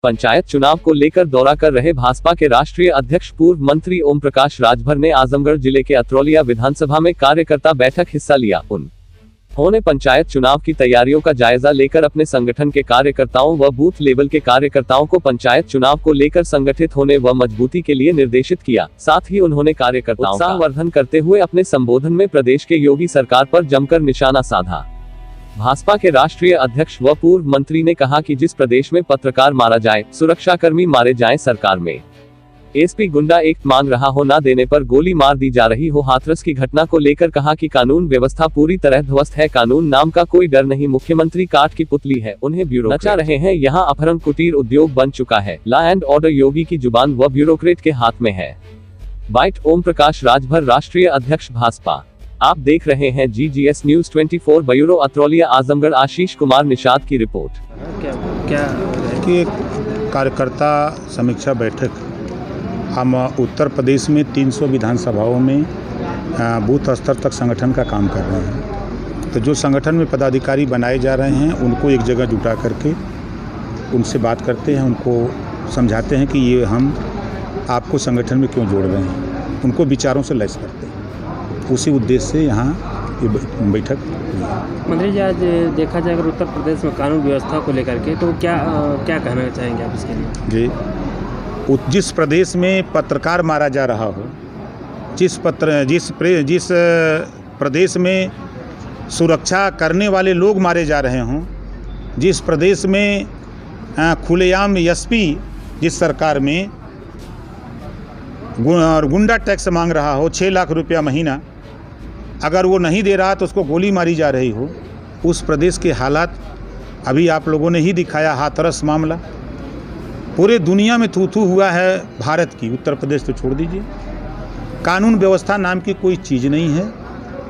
पंचायत चुनाव को लेकर दौरा कर रहे भाजपा के राष्ट्रीय अध्यक्ष पूर्व मंत्री ओम प्रकाश राजभर ने आजमगढ़ जिले के अतरौलिया विधानसभा में कार्यकर्ता बैठक हिस्सा लिया। उन्होंने पंचायत चुनाव की तैयारियों का जायजा लेकर अपने संगठन के कार्यकर्ताओं व बूथ लेवल के कार्यकर्ताओं को पंचायत चुनाव को लेकर संगठित होने व मजबूती के लिए निर्देशित किया। साथ ही उन्होंने कार्यकर्ताओं का वर्धन करते हुए अपने संबोधन में प्रदेश के योगी सरकार पर जमकर निशाना साधा। भाजपा के राष्ट्रीय अध्यक्ष व पूर्व मंत्री ने कहा कि जिस प्रदेश में पत्रकार मारा जाए, सुरक्षाकर्मी मारे जाएं, सरकार में एसपी गुंडा एक्ट मांग रहा हो, न देने पर गोली मार दी जा रही हो। हाथरस की घटना को लेकर कहा कि कानून व्यवस्था पूरी तरह ध्वस्त है, कानून नाम का कोई डर नहीं। मुख्यमंत्री काठ की पुतली है, उन्हें ब्यूरोक्रेट नचा रहे हैं। यहाँ अपहरण कुटीर उद्योग बन चुका है। लॉ एंड ऑर्डर योगी की जुबान व ब्यूरोक्रेट के हाथ में है। बाइट ओम प्रकाश राजभर, राष्ट्रीय अध्यक्ष भाजपा। आप देख रहे हैं GGS news 24 bureau Atraulia Azamgarh. Ashish Kumar Nishad की रिपोर्ट। क्या कि कार्यकर्ता समीक्षा बैठक, हम उत्तर प्रदेश में 300 विधानसभाओं में बूथ स्तर तक संगठन का काम कर रहे हैं। तो जो संगठन में पदाधिकारी बनाए जा रहे हैं उनको एक जगह जुटा करके उनसे बात करते हैं, उनको समझाते हैं कि ये हम आपको संगठन में क्यों जोड़ रहे हैं, उनको विचारों से लैस करते हैं। उसी उद्देश्य से यहाँ ये बैठक हुई है। मंत्री जी, आज देखा जाए अगर उत्तर प्रदेश में कानून व्यवस्था को लेकर के तो क्या कहना चाहेंगे आप इसके लिए? जी, जिस प्रदेश में पत्रकार मारा जा रहा हो, जिस प्रदेश में सुरक्षा करने वाले लोग मारे जा रहे हों, जिस प्रदेश में खुलेआम एसपी जिस सरकार में गुंडा टैक्स मांग रहा हो 6 लाख रुपया महीना, अगर वो नहीं दे रहा तो उसको गोली मारी जा रही हो, उस प्रदेश के हालात अभी आप लोगों ने ही दिखाया। हाथरस मामला पूरे दुनिया में थू थू हुआ है भारत की, उत्तर प्रदेश तो छोड़ दीजिए। कानून व्यवस्था नाम की कोई चीज़ नहीं है।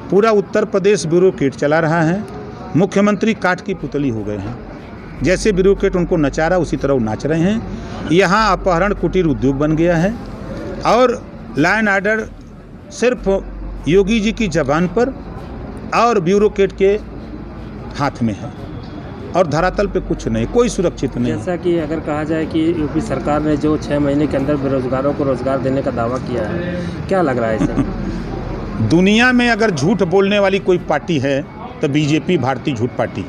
पूरा उत्तर प्रदेश ब्यूरोक्रेट चला रहा है। मुख्यमंत्री काठ की पुतली हो गए हैं। जैसे ब्यूरोक्रेट उनको नचा रहा उसी तरह वो नाच रहे हैं। यहाँ अपहरण कुटीर उद्योग बन गया है और लॉ एंड ऑर्डर सिर्फ योगी जी की जबान पर और ब्यूरोक्रेट के हाथ में है और धरातल पे कुछ नहीं, कोई सुरक्षित नहीं। जैसा कि अगर कहा जाए कि यूपी सरकार ने जो 6 महीने के अंदर बेरोजगारों को रोजगार देने का दावा किया है, क्या लग रहा है इसे? दुनिया में अगर झूठ बोलने वाली कोई पार्टी है तो बीजेपी, भारतीय झूठ पार्टी।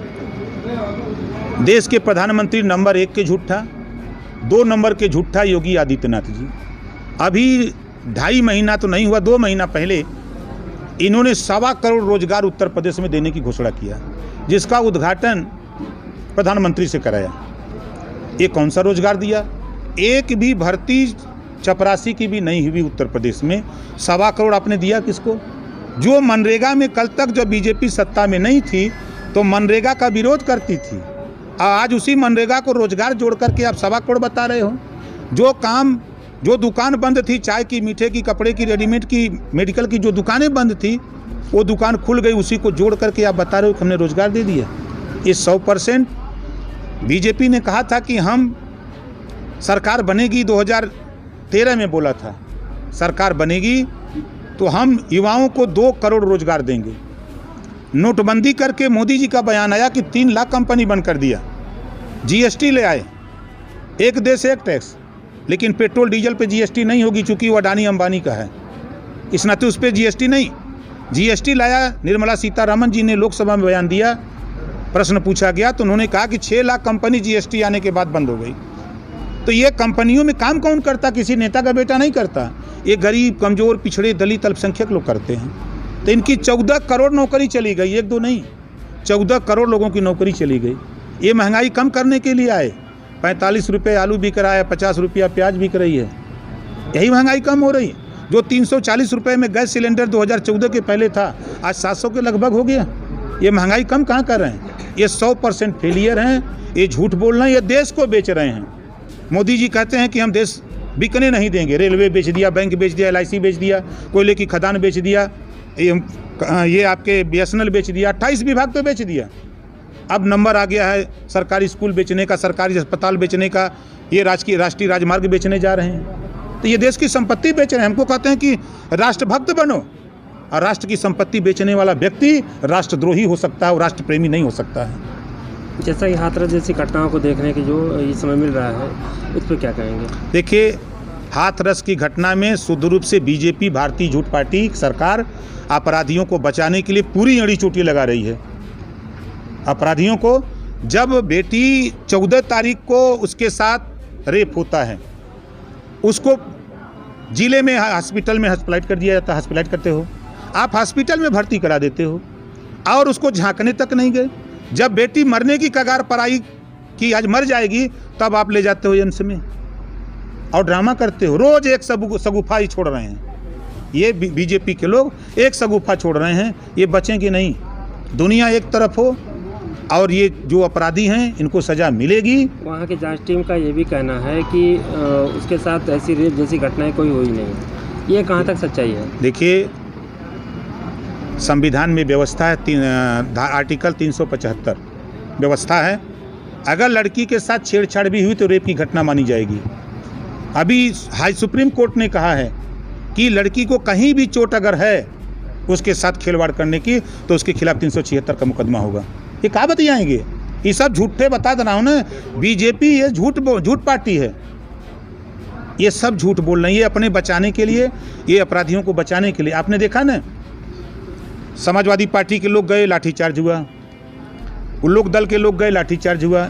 देश के प्रधानमंत्री नंबर 1 के झूठा, 2 नंबर के झूठा योगी आदित्यनाथ जी। अभी 2.5 महीना तो नहीं हुआ, 2 महीना पहले इन्होंने 1.25 करोड़ रोजगार उत्तर प्रदेश में देने की घोषणा किया, जिसका उद्घाटन प्रधानमंत्री से कराया। ये कौन सा रोजगार दिया? एक भी भर्ती चपरासी की भी नहीं हुई उत्तर प्रदेश में। 1.25 करोड़ आपने दिया किसको? जो मनरेगा में कल तक जब बीजेपी सत्ता में नहीं थी तो मनरेगा का विरोध करती थी, आज उसी मनरेगा को रोजगार जोड़ करके आप 1.25 करोड़ बता रहे हो। जो दुकान बंद थी, चाय की, मीठे की, कपड़े की, रेडीमेड की, मेडिकल की, जो दुकानें बंद थी वो दुकान खुल गई, उसी को जोड़ करके आप बता रहे हो कि हमने रोजगार दे दिया। ये 100% बीजेपी ने कहा था कि हम सरकार बनेगी, 2013 में बोला था सरकार बनेगी तो हम युवाओं को 2 करोड़ रोजगार देंगे। नोटबंदी करके मोदी जी का बयान आया कि 3 लाख कंपनी बंद कर दिया। GST ले आए, एक देश एक टैक्स, लेकिन पेट्रोल डीजल पे GST नहीं होगी चूंकि वो अडानी अंबानी का है, इस नाते उस पर GST नहीं। GST लाया, निर्मला सीतारमण जी ने लोकसभा में बयान दिया, प्रश्न पूछा गया तो उन्होंने कहा कि 6 लाख कंपनी GST आने के बाद बंद हो गई। तो ये कंपनियों में काम कौन करता? किसी नेता का बेटा नहीं करता, ये गरीब, कमज़ोर, पिछड़े, दलित, अल्पसंख्यक लोग करते हैं। तो इनकी 14 करोड़ नौकरी चली गई, 1-2 नहीं, 14 करोड़ लोगों की नौकरी चली गई। ये महंगाई कम करने के लिए आए। 45 रुपये आलू बिक रहा है, 50 रुपया प्याज बिक रही है, यही महंगाई कम हो रही है। जो 340 रुपये में गैस सिलेंडर 2014 के पहले था, आज 700 के लगभग हो गया। ये महंगाई कम कहाँ कर रहे हैं? ये 100% फेलियर हैं, ये झूठ बोल रहे हैं, ये देश को बेच रहे हैं। मोदी जी कहते हैं कि हम देश बिकने नहीं देंगे। रेलवे बेच दिया, बैंक बेच दिया, LIC बेच दिया, कोयले की खदान बेच दिया, ये आपके BSNL बेच दिया, 28 विभाग पे बेच दिया। अब नंबर आ गया है सरकारी स्कूल बेचने का, सरकारी अस्पताल बेचने का, ये राष्ट्रीय राजमार्ग बेचने जा रहे हैं। तो ये देश की संपत्ति बेच रहे हैं। हमको कहते हैं कि राष्ट्रभक्त बनो, और राष्ट्र की संपत्ति बेचने वाला व्यक्ति राष्ट्रद्रोही हो सकता है और राष्ट्र प्रेमी नहीं हो सकता है। जैसा कि हाथरस जैसी घटनाओं को देखने की जो इस समय मिल रहा है, उस पर क्या कहेंगे? देखिए, हाथरस की घटना में शुद्ध रूप से बीजेपी भारतीय झूठ पार्टी सरकार अपराधियों को बचाने के लिए पूरी अड़ी चोटी लगा रही है। अपराधियों को, जब बेटी 14 तारीख को उसके साथ रेप होता है, उसको जिले में हॉस्पिटल में हॉस्पिटलाइज कर दिया जाता है। हॉस्पिटलाइज करते हो आप, हॉस्पिटल में भर्ती करा देते हो और उसको झांकने तक नहीं गए। जब बेटी मरने की कगार पर आई कि आज मर जाएगी, तब आप ले जाते हो एम्स में और ड्रामा करते हो। रोज एक सगुफा ही छोड़ रहे हैं ये बीजेपी के लोग, एक सगुफा छोड़ रहे हैं। ये बचेंगे नहीं। दुनिया एक तरफ हो और ये जो अपराधी हैं इनको सज़ा मिलेगी। वहाँ की जांच टीम का ये भी कहना है कि उसके साथ ऐसी रेप जैसी घटनाएं कोई हुई नहीं। ये कहाँ तक सच्चाई है? देखिए, संविधान में व्यवस्था है, आर्टिकल 375 व्यवस्था है, अगर लड़की के साथ छेड़छाड़ भी हुई तो रेप की घटना मानी जाएगी। अभी सुप्रीम कोर्ट ने कहा है कि लड़की को कहीं भी चोट अगर है उसके साथ खिलवाड़ करने की, तो उसके खिलाफ 376 का मुकदमा होगा। ये कहाँ बताएंगे? ये सब झूठे बता रहा हूँ ना। बीजेपी ये झूठ पार्टी है। ये सब झूठ बोल रहे हैं, ये अपने बचाने के लिए, ये अपराधियों को बचाने के लिए। आपने देखा ना, समाजवादी पार्टी के लोग गए, लाठीचार्ज हुआ। उन लोग दल के लोग गए, लाठीचार्ज हुआ।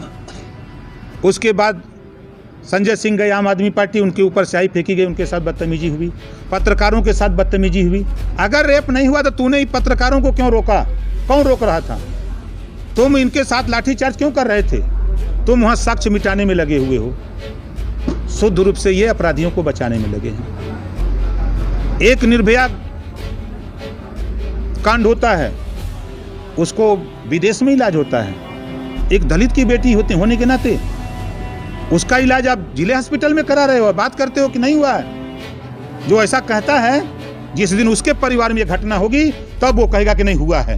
उसके बाद संजय सिंह गए, आम आदमी पार्टी, उनके ऊपर स्याही फेंकी गई, उनके साथ बदतमीजी हुई। पत्रकारों के साथ बदतमीजी हुई। अगर रेप नहीं हुआ तो तूने ही पत्रकारों को क्यों रोका? कौन रोक रहा था? तुम इनके साथ लाठीचार्ज क्यों कर रहे थे? तुम वहाँ साक्ष्य मिटाने में लगे हुए हो। शुद्ध रूप से ये अपराधियों को बचाने में लगे हैं। एक निर्भया कांड होता है, उसको विदेश में इलाज होता है। एक दलित की बेटी होने के नाते उसका इलाज आप जिले हॉस्पिटल में करा रहे हो, बात करते हो कि नहीं हुआ है। जो ऐसा कहता है, जिस दिन उसके परिवार में ये घटना होगी तब वो कहेगा कि नहीं हुआ है।